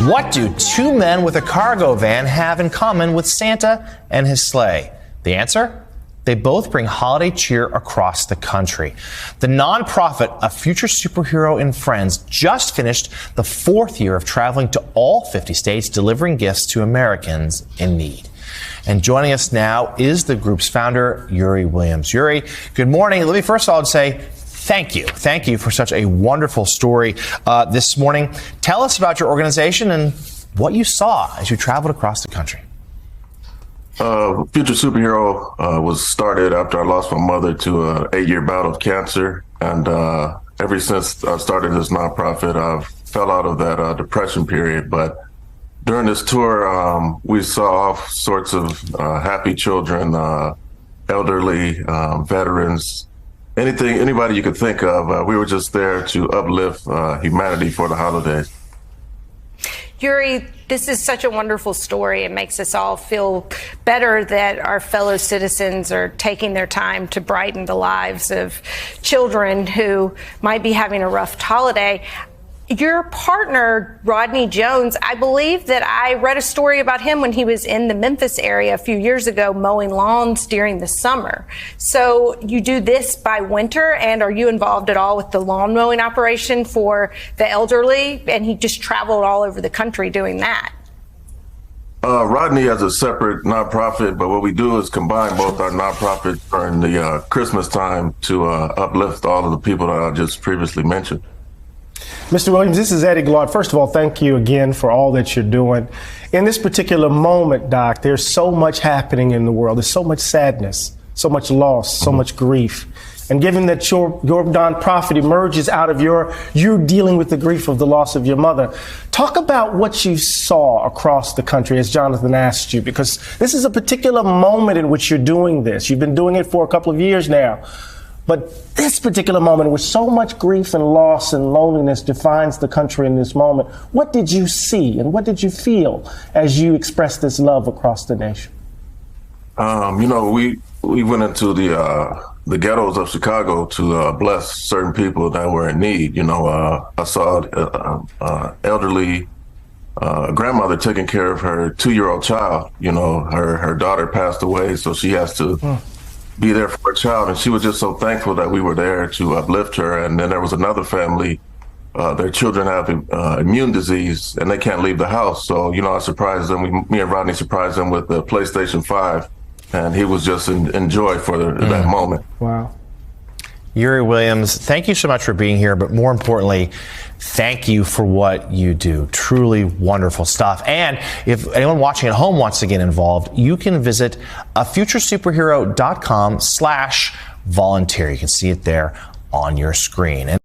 What do two men with a cargo van have in common with Santa and his sleigh? The answer? They both bring holiday cheer across the country. The nonprofit AFutureSuperHero And Friends just finished the 4th year of traveling to all 50 states, delivering gifts to Americans in need. And joining us now is the group's founder, Yuri Williams. Yuri, good morning. Let me first of all say thank you. Thank you for such a wonderful story this morning. Tell us about your organization and what you saw as you traveled across the country. Future Superhero was started after I lost my mother to an 8-year bout of cancer. And ever since I started this nonprofit, I fell out of that depression period. But during this tour, we saw all sorts of happy children, elderly, veterans, anybody you could think of. We were just there to uplift humanity for the holidays. Yuri, this is such a wonderful story. It makes us all feel better that our fellow citizens are taking their time to brighten the lives of children who might be having a rough holiday. Your partner, Rodney Jones, I believe that I read a story about him when he was in the Memphis area a few years ago mowing lawns during the summer. So you do this by winter, and are you involved at all with the lawn mowing operation for the elderly? And he just traveled all over the country doing that. Rodney has a separate nonprofit, but what we do is combine both our nonprofits during the Christmas time to uplift all of the people that I just previously mentioned. Mr. Williams, this is Eddie Glaude. First of all, thank you again for all that you're doing. In this particular moment, Doc, there's so much happening in the world. There's so much sadness, so much loss, so much grief. And given that your nonprofit emerges out of you dealing with the grief of the loss of your mother, talk about what you saw across the country, as Jonathan asked you, because this is a particular moment in which you're doing this. You've been doing it for a couple of years now. But this particular moment, where so much grief and loss and loneliness defines the country in this moment, what did you see and what did you feel as you expressed this love across the nation? We went into the ghettos of Chicago to bless certain people that were in need. I saw elderly grandmother taking care of her 2-year-old child. Her daughter passed away, so she has to be there for a child, and she was just so thankful that we were there to uplift her. And then there was another family, their children have immune disease and they can't leave the house. So, I surprised them. Me and Rodney surprised them with the PlayStation 5, and he was just in joy for that moment. Wow. Yuri Williams, thank you so much for being here, but more importantly, thank you for what you do. Truly wonderful stuff. And if anyone watching at home wants to get involved, you can visit AFutureSuperHero.com/volunteer. You can see it there on your screen.